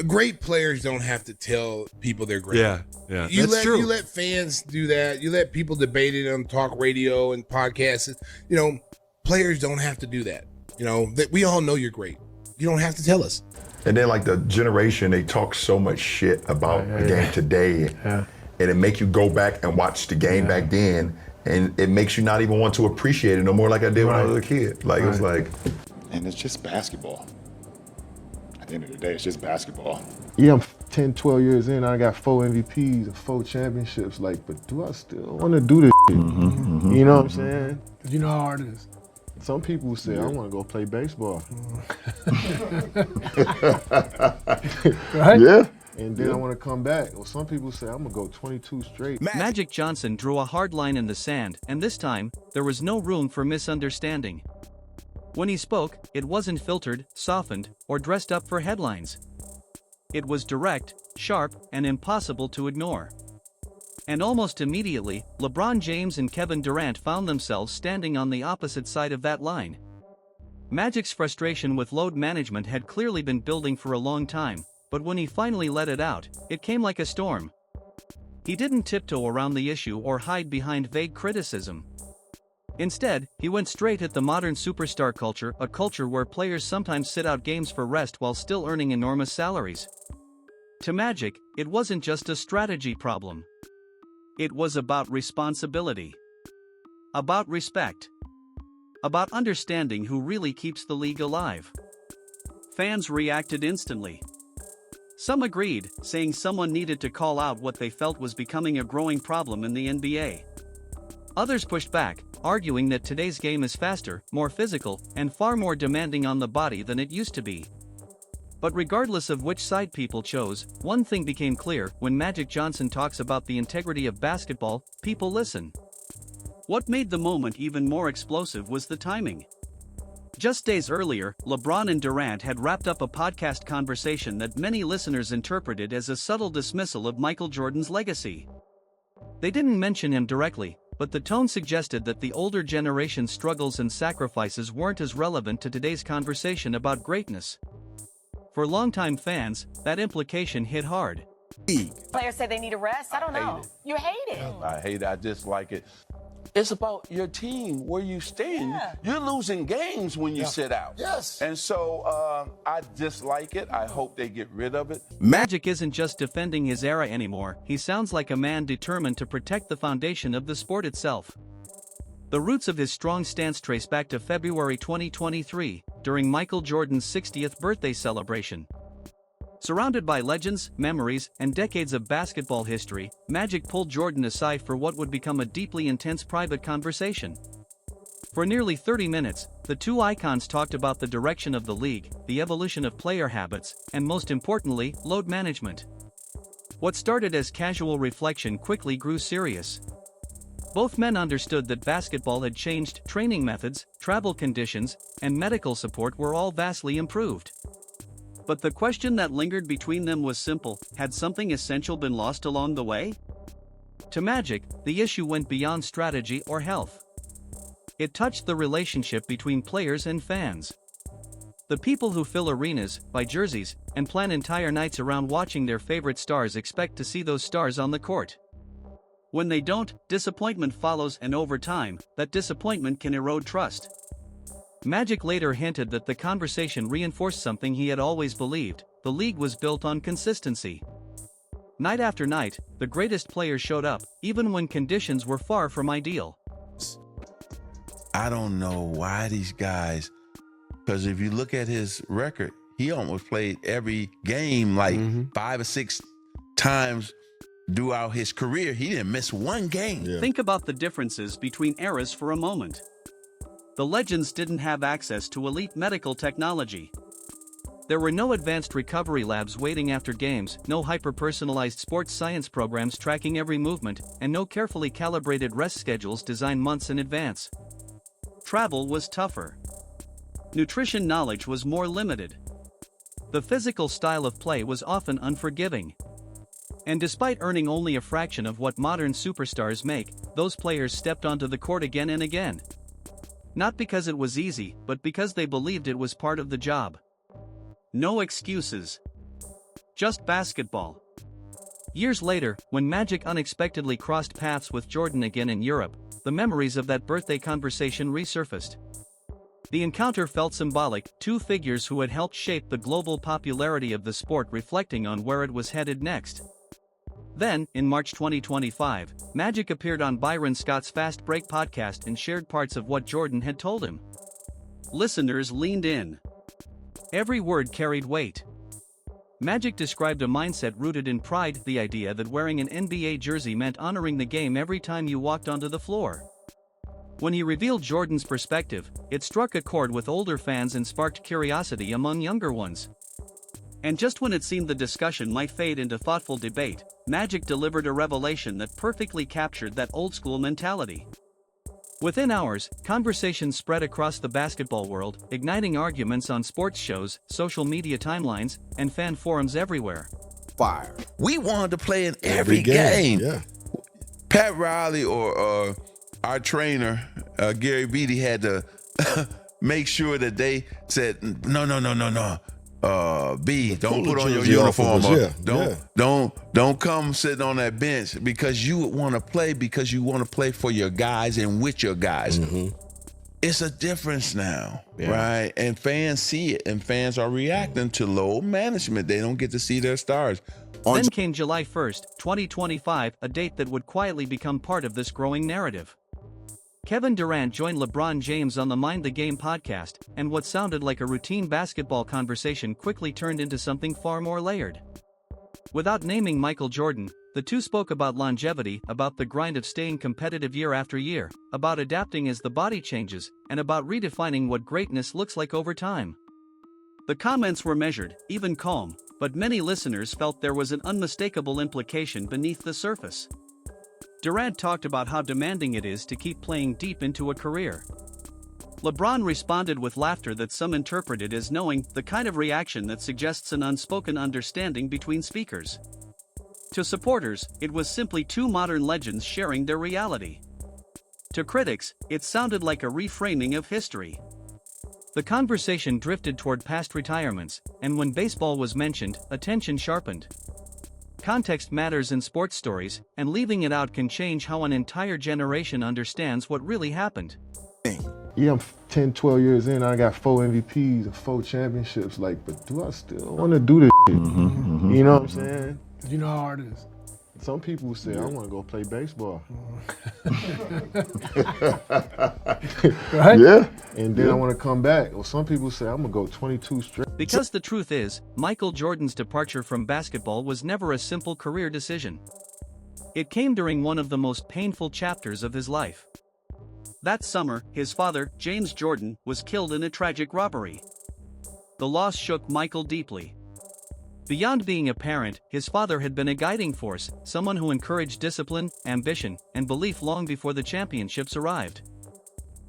great players don't have to tell people they're great. Yeah, that's true. You let fans do that. You let people debate it on talk radio and podcasts. You know, players don't have to do that. You know, that we all know you're great. You don't have to tell us. And then like the generation, they talk so much shit about the game today, and it make you go back and watch the game back then, and it makes you not even want to appreciate it no more like I did when I was a kid. Like it was like, and it's just basketball. At the end of the day, it's just basketball. Yeah, I'm 10, 12 years in. I got 4 MVPs and 4 championships. Like, but do I still want to do this shit? You know what I'm saying? Cause you know how hard it is. Some people say, I want to go play baseball. Right? Yeah. And then I want to come back. Or some people say, I'm going to go 22 straight. Magic Johnson drew a hard line in the sand, and this time, there was no room for misunderstanding. When he spoke, it wasn't filtered, softened, or dressed up for headlines. It was direct, sharp, and impossible to ignore. And almost immediately, LeBron James and Kevin Durant found themselves standing on the opposite side of that line. Magic's frustration with load management had clearly been building for a long time, but when he finally let it out, it came like a storm. He didn't tiptoe around the issue or hide behind vague criticism. Instead, he went straight at the modern superstar culture, a culture where players sometimes sit out games for rest while still earning enormous salaries. To Magic, it wasn't just a strategy problem. It was about responsibility. About respect. About understanding who really keeps the league alive. Fans reacted instantly. Some agreed, saying someone needed to call out what they felt was becoming a growing problem in the NBA. Others pushed back, arguing that today's game is faster, more physical, and far more demanding on the body than it used to be. But regardless of which side people chose, one thing became clear: when Magic Johnson talks about the integrity of basketball, people listen. What made the moment even more explosive was the timing. Just days earlier, LeBron and Durant had wrapped up a podcast conversation that many listeners interpreted as a subtle dismissal of Michael Jordan's legacy. They didn't mention him directly, but the tone suggested that the older generation's struggles and sacrifices weren't as relevant to today's conversation about greatness. For longtime fans, that implication hit hard. Players say they need a rest. I don't know. You hate it. I hate it. I dislike it. It's about your team, where you stand. Yeah. You're losing games when you sit out. Yes. And so I dislike it. I hope they get rid of it. Magic isn't just defending his era anymore. He sounds like a man determined to protect the foundation of the sport itself. The roots of his strong stance trace back to February 2023, during Michael Jordan's 60th birthday celebration. Surrounded by legends, memories, and decades of basketball history, Magic pulled Jordan aside for what would become a deeply intense private conversation. For nearly 30 minutes, the two icons talked about the direction of the league, the evolution of player habits, and most importantly, load management. What started as casual reflection quickly grew serious. Both men understood that basketball had changed. Training methods, travel conditions, and medical support were all vastly improved. But the question that lingered between them was simple: had something essential been lost along the way? To Magic, the issue went beyond strategy or health. It touched the relationship between players and fans. The people who fill arenas, buy jerseys, and plan entire nights around watching their favorite stars expect to see those stars on the court. When they don't, disappointment follows, and over time, that disappointment can erode trust. Magic later hinted that the conversation reinforced something he had always believed: the league was built on consistency. Night after night, the greatest players showed up, even when conditions were far from ideal. I don't know why these guys, because if you look at his record, he almost played every game like 5 or 6 times throughout his career. He didn't miss one game. Yeah. Think about the differences between eras for a moment. The legends didn't have access to elite medical technology. There were no advanced recovery labs waiting after games, no hyper-personalized sports science programs tracking every movement, and no carefully calibrated rest schedules designed months in advance. Travel was tougher. Nutrition knowledge was more limited. The physical style of play was often unforgiving. And despite earning only a fraction of what modern superstars make, those players stepped onto the court again and again. Not because it was easy, but because they believed it was part of the job. No excuses. just basketball. Years later, when Magic unexpectedly crossed paths with Jordan again in Europe, the memories of that birthday conversation resurfaced. The encounter felt symbolic, two figures who had helped shape the global popularity of the sport reflecting on where it was headed next. Then, in March 2025, Magic appeared on Byron Scott's Fast Break podcast and shared parts of what Jordan had told him. Listeners leaned in. Every word carried weight. Magic described a mindset rooted in pride, the idea that wearing an NBA jersey meant honoring the game every time you walked onto the floor. When he revealed Jordan's perspective, it struck a chord with older fans and sparked curiosity among younger ones. And just when it seemed the discussion might fade into thoughtful debate, Magic delivered a revelation that perfectly captured that old-school mentality. Within hours, conversations spread across the basketball world, igniting arguments on sports shows, social media timelines, and fan forums everywhere. Fire. We wanted to play in every game. Yeah. Pat Riley or our trainer, Gary Beatty, had to make sure that they said, no. B, don't put on your uniform. Don't come sitting on that bench because you want to play for your guys and with your guys. Mm-hmm. It's a difference now, right? And fans see it, and fans are reacting to low management. They don't get to see their stars. Then came July 1st, 2025, a date that would quietly become part of this growing narrative. Kevin Durant joined LeBron James on the Mind the Game podcast, and what sounded like a routine basketball conversation quickly turned into something far more layered. Without naming Michael Jordan, the two spoke about longevity, about the grind of staying competitive year after year, about adapting as the body changes, and about redefining what greatness looks like over time. The comments were measured, even calm, but many listeners felt there was an unmistakable implication beneath the surface. Durant talked about how demanding it is to keep playing deep into a career. LeBron responded with laughter that some interpreted as knowing, the kind of reaction that suggests an unspoken understanding between speakers. To supporters, it was simply two modern legends sharing their reality. To critics, it sounded like a reframing of history. The conversation drifted toward past retirements, and when baseball was mentioned, attention sharpened. Context matters in sports stories, and leaving it out can change how an entire generation understands what really happened. Yeah, I'm 10, 12 years in, I got 4 MVPs and 4 championships, but do I still want to do this shit? Mm-hmm. You know what I'm saying? You know how hard it is. Some people say, I want to go play baseball. Right? Yeah. And then I want to come back. Or some people say, I'm going to go 22 straight. Because the truth is, Michael Jordan's departure from basketball was never a simple career decision. It came during one of the most painful chapters of his life. That summer, his father, James Jordan, was killed in a tragic robbery. The loss shook Michael deeply. Beyond being a parent, his father had been a guiding force, someone who encouraged discipline, ambition, and belief long before the championships arrived.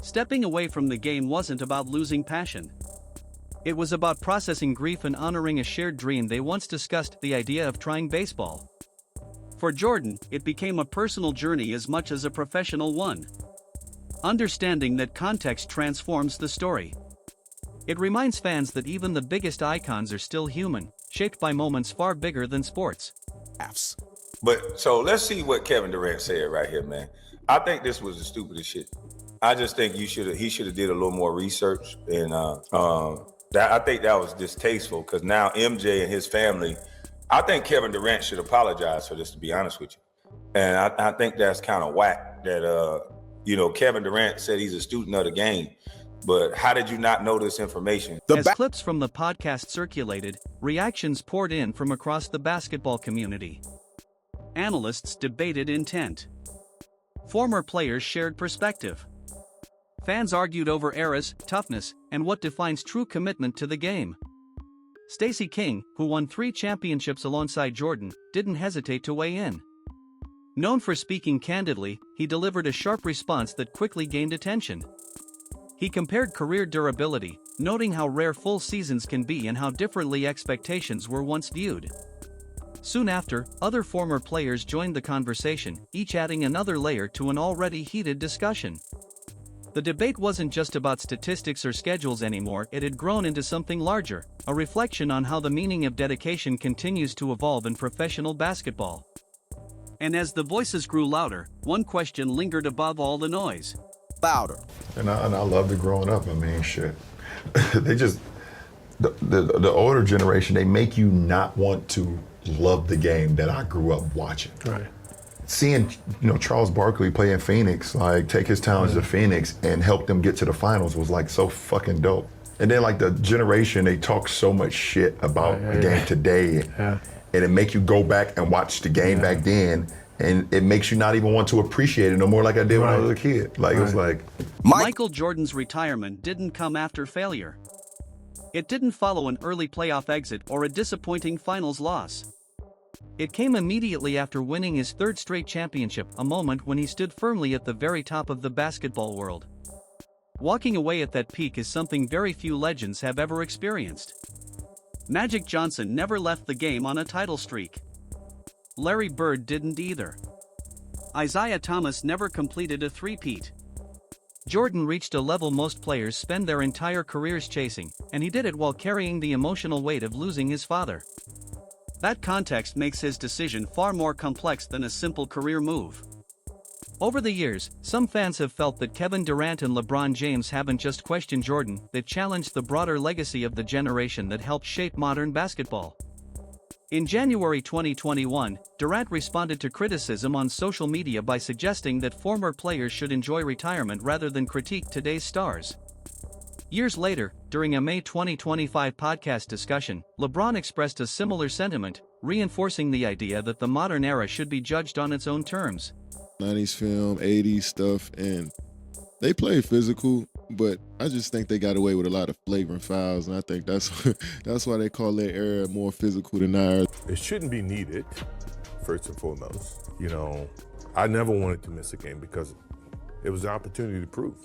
Stepping away from the game wasn't about losing passion. It was about processing grief and honoring a shared dream they once discussed, the idea of trying baseball. For Jordan, it became a personal journey as much as a professional one. Understanding that context transforms the story. It reminds fans that even the biggest icons are still human, shaped by moments far bigger than sports. But so let's see what Kevin Durant said right here, man. I think this was the stupidest shit. I just think he should have did a little more research, and I think that was distasteful because now MJ and his family. I think Kevin Durant should apologize for this, to be honest with you, and I think that's kind of whack. That Kevin Durant said he's a student of the game. But how did you not know this information? As clips from the podcast circulated, reactions poured in from across the basketball community. Analysts debated intent. Former players shared perspective. Fans argued over eras, toughness, and what defines true commitment to the game. Stacey King, who won 3 championships alongside Jordan, didn't hesitate to weigh in. Known for speaking candidly, he delivered a sharp response that quickly gained attention. He compared career durability, noting how rare full seasons can be and how differently expectations were once viewed. Soon after, other former players joined the conversation, each adding another layer to an already heated discussion. The debate wasn't just about statistics or schedules anymore, it had grown into something larger, a reflection on how the meaning of dedication continues to evolve in professional basketball. And as the voices grew louder, one question lingered above all the noise. Louder. And I loved it growing up. I mean, shit. They just, the older generation, they make you not want to love the game that I grew up watching. Right. Seeing, Charles Barkley play in Phoenix, like take his talents to Phoenix and help them get to the finals was like so fucking dope. And then like the generation, they talk so much shit about the game today. Yeah. And it make you go back and watch the game back then. And it makes you not even want to appreciate it no more like I did when I was a kid. Like it was like. Michael Jordan's retirement didn't come after failure. It didn't follow an early playoff exit or a disappointing finals loss. It came immediately after winning his third straight championship, a moment when he stood firmly at the very top of the basketball world. Walking away at that peak is something very few legends have ever experienced. Magic Johnson never left the game on a title streak. Larry Bird didn't either. Isiah Thomas never completed a three-peat. Jordan reached a level most players spend their entire careers chasing, and he did it while carrying the emotional weight of losing his father. That context makes his decision far more complex than a simple career move. Over the years, some fans have felt that Kevin Durant and LeBron James haven't just questioned Jordan, they've challenged the broader legacy of the generation that helped shape modern basketball. In January 2021, Durant responded to criticism on social media by suggesting that former players should enjoy retirement rather than critique today's stars. Years later, during a May 2025 podcast discussion, LeBron expressed a similar sentiment, reinforcing the idea that the modern era should be judged on its own terms. 90s film, 80s stuff, and they play physical, but I just think they got away with a lot of flagrant fouls, and I think that's why they call their era more physical than ours. It shouldn't be needed, first and foremost. I never wanted to miss a game because it was an opportunity to prove.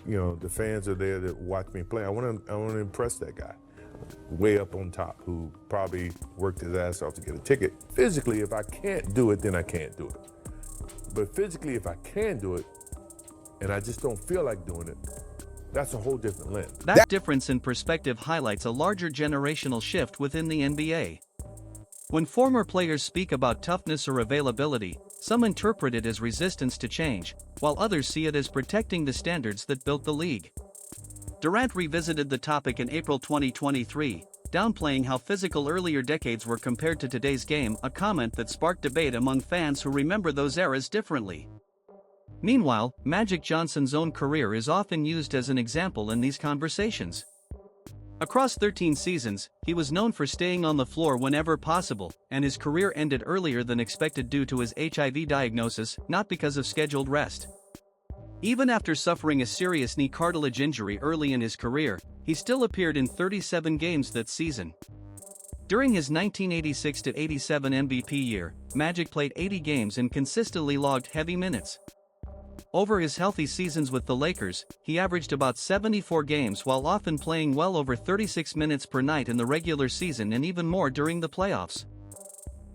The fans are there that watch me play. I want to impress that guy way up on top who probably worked his ass off to get a ticket. Physically, if I can't do it, then I can't do it. But physically, if I can do it, and I just don't feel like doing it, that's a whole different lens. That difference in perspective highlights a larger generational shift within the NBA. When former players speak about toughness or availability, some interpret it as resistance to change, while others see it as protecting the standards that built the league. Durant revisited the topic in April 2023, downplaying how physical earlier decades were compared to today's game, a comment that sparked debate among fans who remember those eras differently. Meanwhile, Magic Johnson's own career is often used as an example in these conversations. Across 13 seasons, he was known for staying on the floor whenever possible, and his career ended earlier than expected due to his HIV diagnosis, not because of scheduled rest. Even after suffering a serious knee cartilage injury early in his career, he still appeared in 37 games that season. During his 1986-87 MVP year, Magic played 80 games and consistently logged heavy minutes. Over his healthy seasons with the Lakers, he averaged about 74 games while often playing well over 36 minutes per night in the regular season and even more during the playoffs.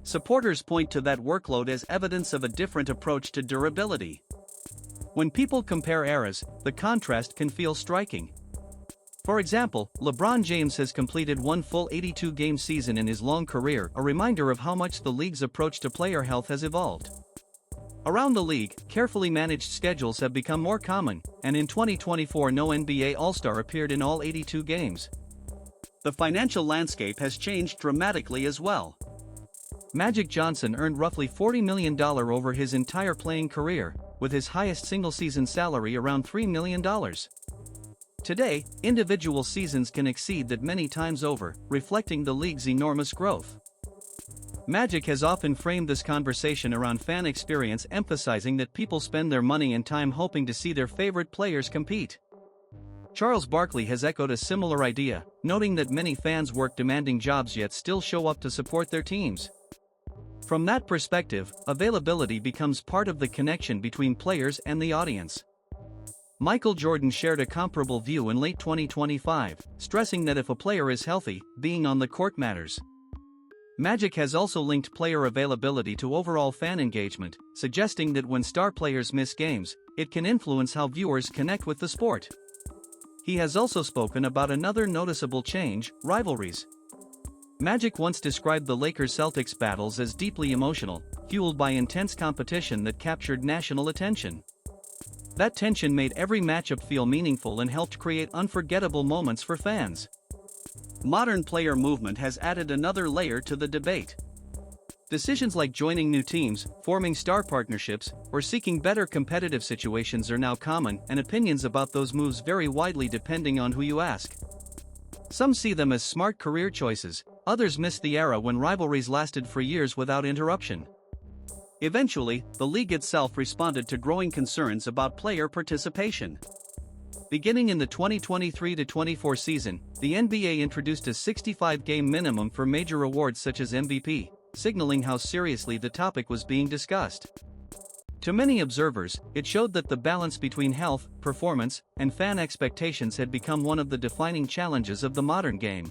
Supporters point to that workload as evidence of a different approach to durability. When people compare eras, the contrast can feel striking. For example, LeBron James has completed one full 82-game season in his long career, a reminder of how much the league's approach to player health has evolved. Around the league, carefully managed schedules have become more common, and in 2024 no NBA All-Star appeared in all 82 games. The financial landscape has changed dramatically as well. Magic Johnson earned roughly $40 million over his entire playing career, with his highest single-season salary around $3 million. Today, individual seasons can exceed that many times over, reflecting the league's enormous growth. Magic has often framed this conversation around fan experience, emphasizing that people spend their money and time hoping to see their favorite players compete. Charles Barkley has echoed a similar idea, noting that many fans work demanding jobs yet still show up to support their teams. From that perspective, availability becomes part of the connection between players and the audience. Michael Jordan shared a comparable view in late 2025, stressing that if a player is healthy, being on the court matters. Magic has also linked player availability to overall fan engagement, suggesting that when star players miss games, it can influence how viewers connect with the sport. He has also spoken about another noticeable change: rivalries. Magic once described the Lakers-Celtics battles as deeply emotional, fueled by intense competition that captured national attention. That tension made every matchup feel meaningful and helped create unforgettable moments for fans. Modern player movement has added another layer to the debate. Decisions like joining new teams, forming star partnerships, or seeking better competitive situations are now common, and opinions about those moves vary widely depending on who you ask. Some see them as smart career choices, others miss the era when rivalries lasted for years without interruption. Eventually, the league itself responded to growing concerns about player participation. Beginning in the 2023-24 season, the NBA introduced a 65-game minimum for major awards such as MVP, signaling how seriously the topic was being discussed. To many observers, it showed that the balance between health, performance, and fan expectations had become one of the defining challenges of the modern game.